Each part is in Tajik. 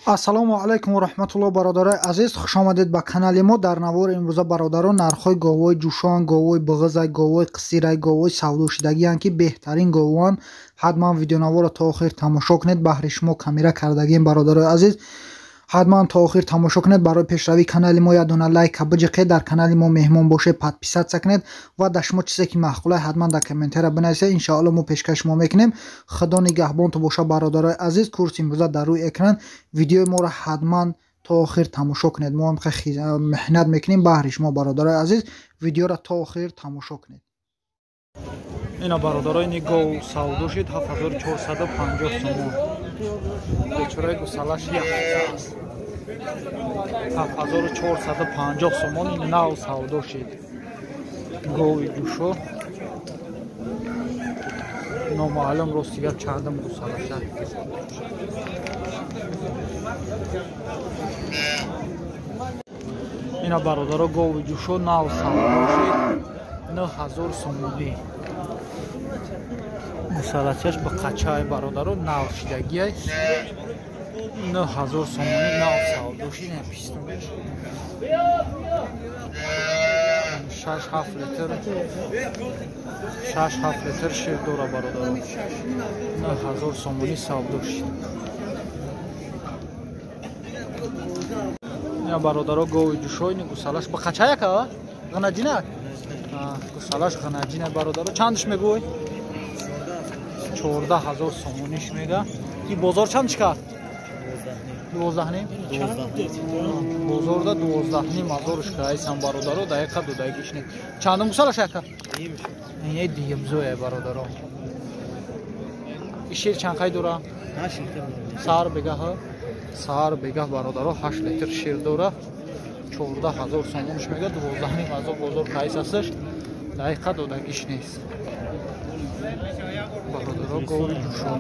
ассалому алайкум ва раҳматуллоҳи бародарои азиз, хуш омадед ба канали мо. дар навори имрӯза бародарон нархҳои говҳои ҷӯшон, говҳои биғизай, говҳои қисирай, говҳои савдошудагиянд ки беҳтарин говҳоанд. ҳатман видеонаворро то охир тамошо кунед. баҳри шумо камера кардагием бародарои азиз, ҳатман то охир тамошо кунед. барои пешравии канали мо ядона лайка биҷиқед, дар канали мо меҳмон бошед подписатсия кунед ва дар шумо чизе ки маъқулай ҳатман дар комментария бинависед. иншоалло мо пешкаши шумо мекунем. худо нигаҳбонтон боша бародарои азиз. курси имрӯза дар рӯи экран, видеои моро ҳатман то охир тамошо кунед. мо ҳам меҳнат мекунем баҳри шумо бародарои азиз. видеоро то охир тамошо кунед. ина бародарои ни гов савдо шид 7450 сомон. бечораи гусалаш яхтааст 7450 сомон. ин нав савдо шид гови ҷӯшо. номаълум ростигап чардам гусалаша. ина бародаро гови ҷӯшо нав савдо шид 9000 сомонӣ. гусалачаш ба қачаи бародаро нав шидагиай 9000 сомонӣ нав савдо шид. напистам 6-7 литр шир дора бародаро 9000 сомонӣ савдо шид. ина бародаро гови ҷӯшоини гусалаш ба қачая ка ғанаҷинак гусалаш ғанаҷина бародаро чандш мегӯй 14000 сомониш мега. ки бозор чандш кард 12 бозорда 12 мазорш кайсан бародаро дақиқа додагишне чандум гусалаш яка ин диемзоя бародаро. ишир чанд қай дора сар бега сар бега бародаро 8 литр шир дора 14000 сомониш мега 12 мазор бозор кайсасаш дақиқа додагишнес бародаро гови ҷӯшо.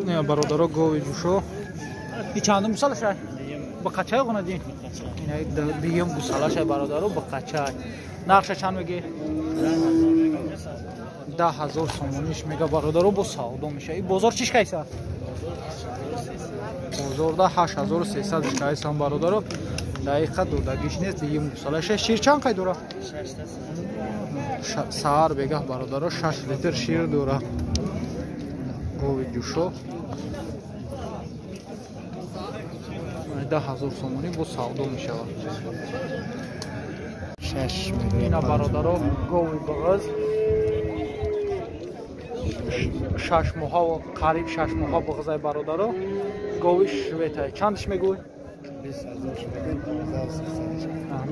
не бародаро гови ҷӯшо ки чандум гусалаша ба қачай ғонади ина дием гусалаша бародаро ба қачай нархша чанд меги 10000 сомониш мега бародаро бо савдо меша. и бозор чиш кайса бозорда 8300 кайсан бародаро дақиқа додагиш нест. дием гусалаша шир чанд қай дора саар бегах бародаро 6 литр шир дора гови ҷӯшо 10000 сомонӣ бо савдо мешавад. ина бародаро гови биғиз 6 моҳа қариб 6 моҳа биғизай бародаро гови шветай чандш мегӯй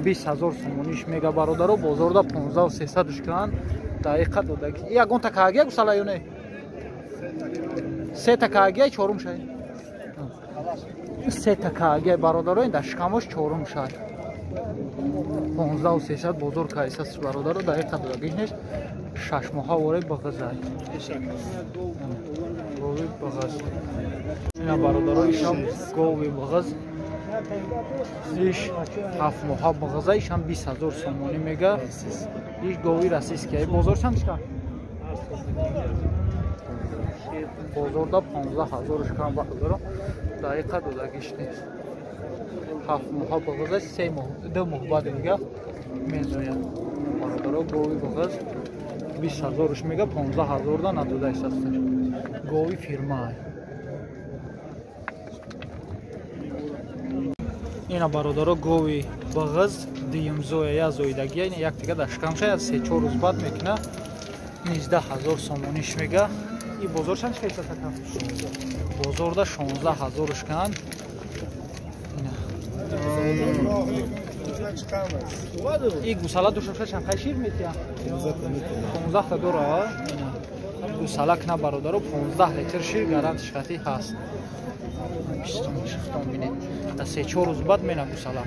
20000 сомониш мега бародаро бозорда 15300 кан дақиқа додаги ягон такаагия гусала ё не се такаагия чорум шай се такаагия бародаро ин дашкамош чорум шай 15300 бозор кайсас бародаро дақиқа додаги неш 6 моҳа вори биғизай гови биғиз. ина бародаро ишам гови биғиз иш 7 моҳа биғиза ишам 20000 сомонӣ мега. иш гови расиския бозор чандшка бозорда 15000 кан бародаро дақиқа додагишне 7 моҳа биғиза 3 моҳ 2 моҳ баъд мега мезояд бародаро гови биғиз 20000 мега 15000 да надодайсаст гови фирмай. ина бародаро гови биғиз диемзоя я зоидагия ин як тига дашкамша 3-4 рӯз баъд мекуна 19000 сомониш мега. и бозор чанд кайса така бозорда 16000 кан. и гусала душаша чанд қай шир метия 15 та дора гусала кна бародаро 15 литр шир гарантиш хати ҳаст. шифтон бинед да 3-4 рӯз баъд мена гусала.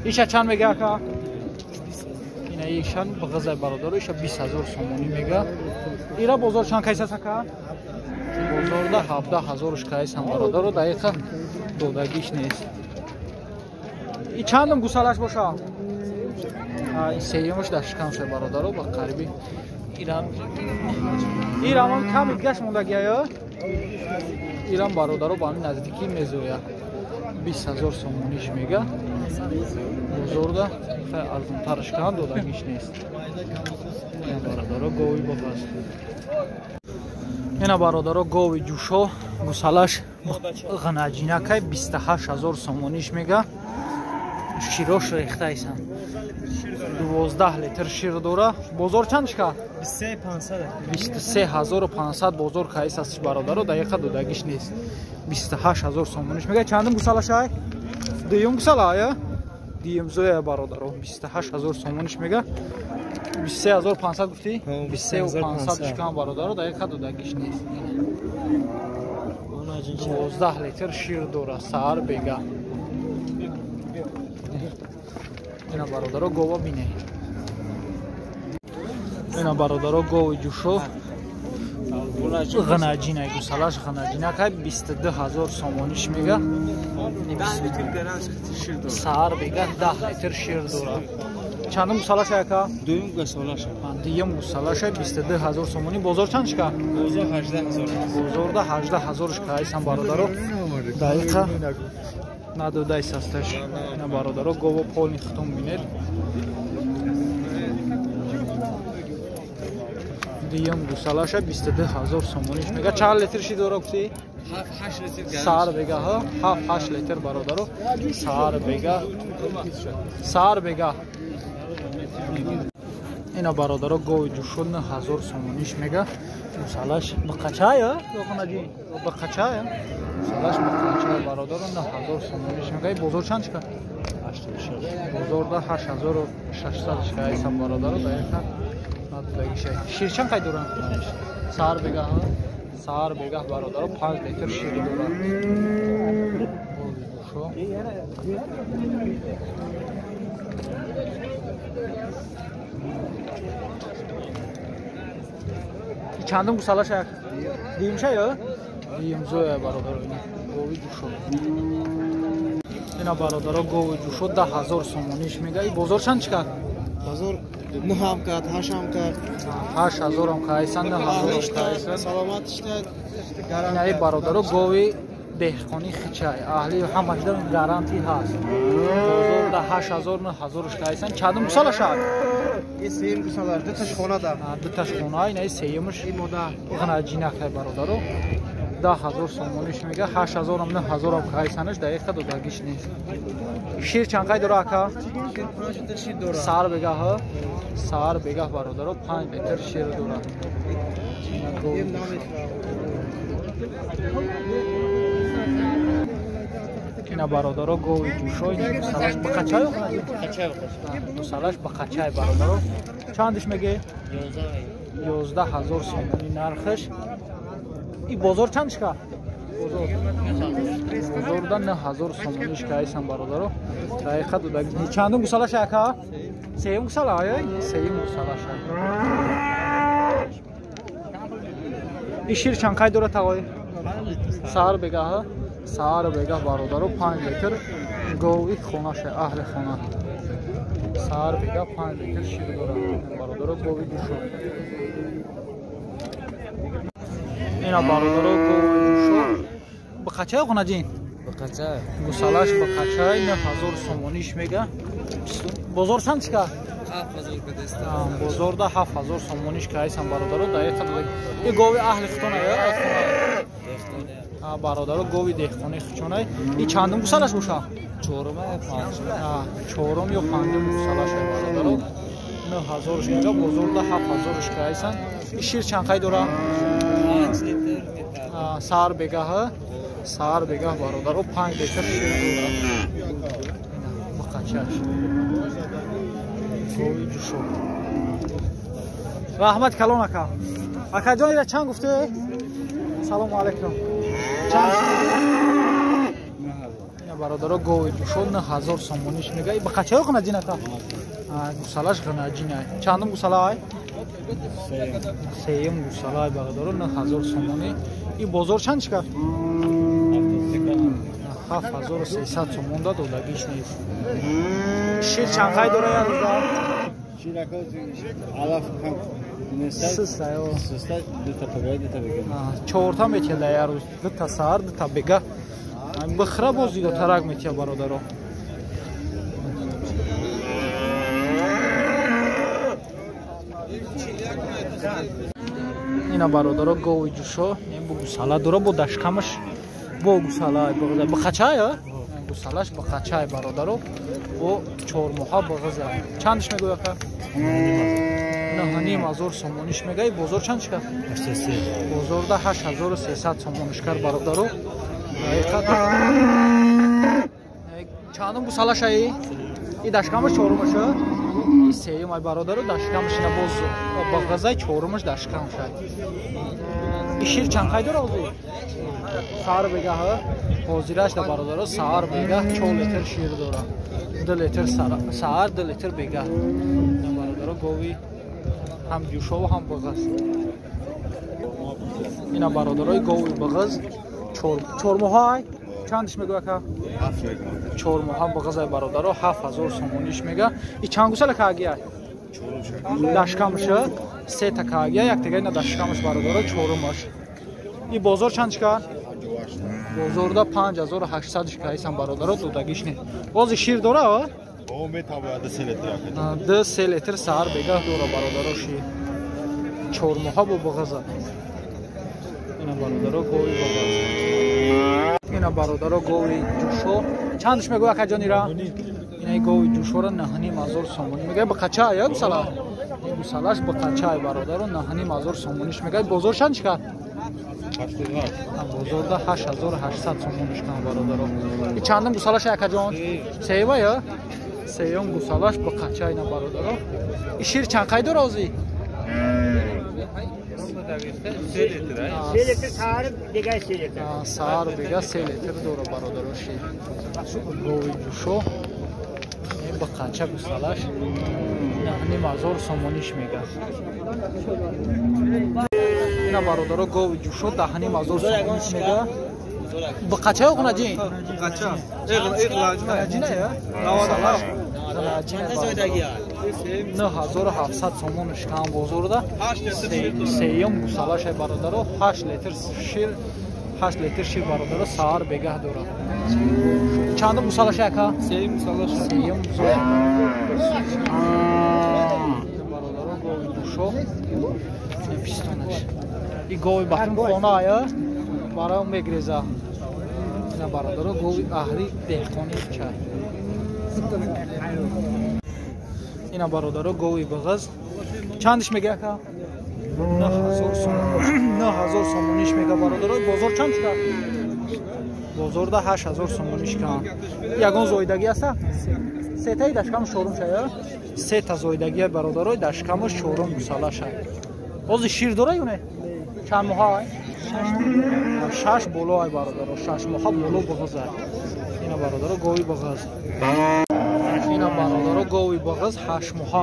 иша чанд мега ка ина ишан биғизай бародаро иша 20000 сомонӣ мега. ира бозор чанд кайсаса ка бозорда 17000 кайсан бародаро дақиқа додагиш нест. и чандум гусалаш боша сеюмш дашкамша бародаро ба қариби ирам ками гаш мондагия ё ایران برادرو با همین نزدیکی میزویا 20,000 سومونیش میگه بزرگه خیلی ارزون ترش کنن دودگیش نیست این برادرو گوی بپست این برادرو گوی جوشو گسالش غناجینکای 28,000 سومونیش میگه شیروش ریخته ایسن 12 لیتر شیر دوره بزرگ چند شکا؟ 23,500 بزرگ کایس است برادرو دقیقه دودگیش نیست 28,000 سومونیش میگه چندم گسالش های؟ دیوم گسال های؟ دیوم زوی برادرو 28,000 سومونیش میگه 23,500 گفتی؟ 23,500 شکا برادرو دقیقه دودگیش نیست 12 لیتر شیر دوره سهر بگه اینا برادرو گووا بینه اینا برادرو گوی جوشو غناجینه گوسالش غناجینه که 22,000 سومونیش میگه سهر بگه 10 لیتر شیر دوره چندم گوسالش یکا؟ دویم گوسالش 22,000 سومونی بزرگ چند شکا؟ بزرگ 18,000 شکا ایسان برادرو دقیقه ندوده ایست هستش اینا برادرو گووا پول نختون بینید دیم گوسالاش 22,000 سومونیش میگه 4 لیتر شی دوره کسی؟ 8 لیتر سار بگه ها 7-8 لیتر برادرو سار بگه اینا برادرو گوی جوشو 9,000 سومونیش میگه گوسالاش بقچای ها بقچای گوسالاش بقچای برادرو 9,000 سومونیش میگه بزرگ چند شکا؟ 8,600 شکا ایسان برادرو دقیقا شیر چند قید دورن؟ سار بگه ها سار بگه برادرو 5 لیتر شیر دورن چندم گوسالاش یک؟ دیم شه یا؟ دیم زوی برادرو اینا گوی جوشو اینا برادرو گوی جوشو 10,000 سومونیش میگه ای بزرگ چند چکر؟ بزرگ 9 هم کرد 8 هم کرد 8,000 هم که ایسان 9,000 هم که ایسان سلامتش کرد اینا ای برادرو گوی دهخانی خیچه اهلی همش در گارانتی هست بزرگ 8,000 9,000 که ایسان چندم گوسالاش شد؟ این سیم گوسالاش دو تاش خونه دار دو تاش خونه اینا ای سیمش غناجینه که برادرو 10,000 سومونیش میگه 8,000 هم 9,000 هم که ایسانش دقیقه دودگیش نیست شیر چند قید دوره اکا؟ سار بگه ها سار بگه برادرو 5 لیتر شیر دوره اینا برادرو گوی جوشو اینا گوسالاش بقچای گوسالاش بقچای برادرو چندش میگه؟ 11,000 سومونی نرخش این بزرگ چند شکا؟ بزرگ 9,000 سومونیش که ایسان برادرو دقیقه دودگی چندم گوسالاش یکا؟ سیم گوسالا های؟ سیم گوسالاش این شیر چند قید دوره تقایی؟ سهر بگه ها سهر بگه برادرو 5 لیتر گوی خونه شه اهل خونه سهر بگه 5 لیتر شیر دوره برادرو گوی جوشو اینا برادرو گوی جوشو بقچای غناجین؟ بقچای گوسالاش بقچای 9,000 سومونیش میگه بزرگ چند شکا؟ 7,000 به دست بزرگ 7,000 سومونیش که ایسان برادرو دقیقه این گوی اهل خونه یا؟ برادرو گوی دهخونه خچونه این چندم گوسالاش بوشه؟ چهارم چهارم یا پنجم گوسالاش برادرو 9,000 میگه بزرگ 7,000 که ایسان این شیر چند قید دوره؟ 5 لیتر سار بگه ها سار بگه برادرو 5 لیتر شیر دوره بقچهش گوی جوشو رحمت کلون اکا اکا جان ایره چند گفته؟ سلام علیکم چند اینا برادرو گوی جوشو 9,000 سومونیش میگه این بقچه های غناجین اکا گوسالاش غناجینه چندم گوسالا های؟ سیم گوسالا های برادرو 9,000 سومونی این بزرگ چند شکر؟ 7,300 سومون داد دودگیش نیست شیر چند قید دوره یا روزا؟ чорта метия ярӯз дута саҳар дута бега бихра бозида тарак метия бародаро ина бародаро гови ҷӯшо бо гусала дора бо дашкамаш бо гусала бахачая гусалаш бахачай бародаро бо 4 моҳа бағаза чандш мегӯя ка наҳаним азор сомониш мегай бозор чанд шикар бозорда 8300 сомонишкар бародаро чандум гусалашаи и дашкамаш чорумаша и сеюм ай бародаро дашкамашина боз бағазай чорумаш дашкамашай и шир чанд қай дора ҳозир сар бега ҳозираш да бародаро сар бега 4 литр шир дора 2 литр сар 2 литр бега бародаро гови ҳам ҷӯшов ҳам бағаз ина бародарои гови бағаз 4 моҳай чандш мегӯя ка 4 моҳа бағазай бародаро 7000 сомониш мега и чанд гусала каагия дашкамаша сета каагия яктага ина дашкамаш бародаро 4 и бозор чанд шика бозорда 5800 шикаисан бародаро дудагишне бози шир дора а 2 литр саҳар бега дора бародаро шир 4 моҳа бо бағаза ина бародаро гови бағаз ина бародаро гови ҷӯшо чандш мегӯя акаҷонира ина гови ҷӯшора наҳаним азор сомонӣ мегай ба қача я гусала гусалаш ба қача бародаро наҳаним азор сомониш мегай бозор чанд шикар бозорда 8800 сомониш кан бародаро и чандум гусалаш акаҷон сева я сеюм гусалаш ба қача ина бародаро и шир чанд қай дора ҳозир 3 литр сар бега 3 литр дора бародаро шир гови ҷӯшо ба қача гусалаш наҳаним азор сомониш мега ина бародаро гови ҷӯшо даҳаним азор сомониш мега ба қача ё ғунаҷин қача ғунаҷина я 9700 сомониш кан бозорда сеюм гусалашай бародаро 8 литр шир бародаро саҳар бегаҳ дора чандум гусалаша яка сеюм бародаро гови ҷӯшо пистонаш и гови батун хона ая барам мегреза ина бародаро гови аҳри деҳқони чай ина бародаро гови бағаз чандш мега ка 9000 сомониш мега бародаро бозор чанд шикар бозорда 8000 сомониш кан ягон зоидаги аста сетаи дашкамаш чорум шая сета зоидагия бародарои дашкамаш чорум гусалаша ҳозир шир дора ё не чанд моҳа 6 боло ай бародаро 6 моҳа боло бағаза ина бародаро гови бағаз ина бародаро гови бағаз 8 моҳа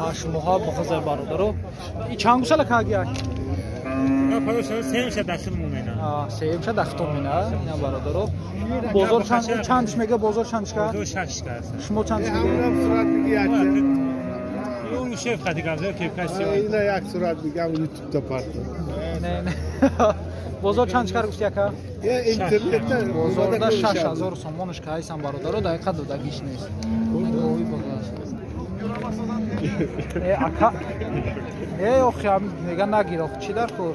8 моҳа бағаз ай бародаро и чанд гусала каагия сеюмша дахтум мена ина бародаро бозор чандш мега бозор чандшка шумо чандш мега اون شیف خاطی گذار که کسی اینا یک صورت میگم یوتیوب تا پارت نه بازار چند کار گفتی اکا اینترنت بازارda 6000 сомониш кайсан бародаро дақиқа додагиш нест гови бағаз ака охи мега нагирох чи дар кор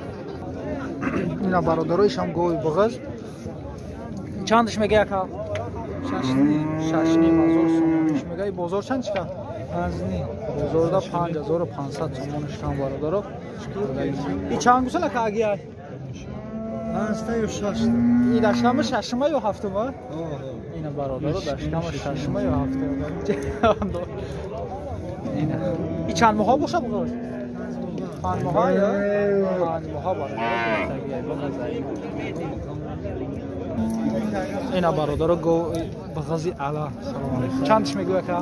ина бародароишам гови бағаз чандш мега ака 6500 сомониш мега бозор чанд чика бозорда 5500 сомониш кан бародаро и чанд гусала каагия панҷтаю шашта и дашкама шашма ё ҳафтума ина бародаро дашкама шашма ё ҳафтума и чанд моҳа боша буғош 5 моҳа ё 5 моҳа бародаро ина бародаро бағази ала чандш мегӯя ка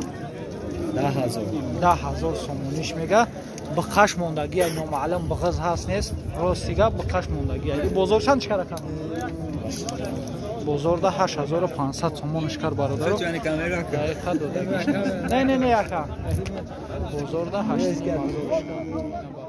10000 сомониш мега ба қаш мондагия номаълум бағаз ҳаст нест ростига ба қаш мондагия бозор чанд чикара кан бозорда 8500 сомонишкар бародаро дақиқа дода не яка бозорда 8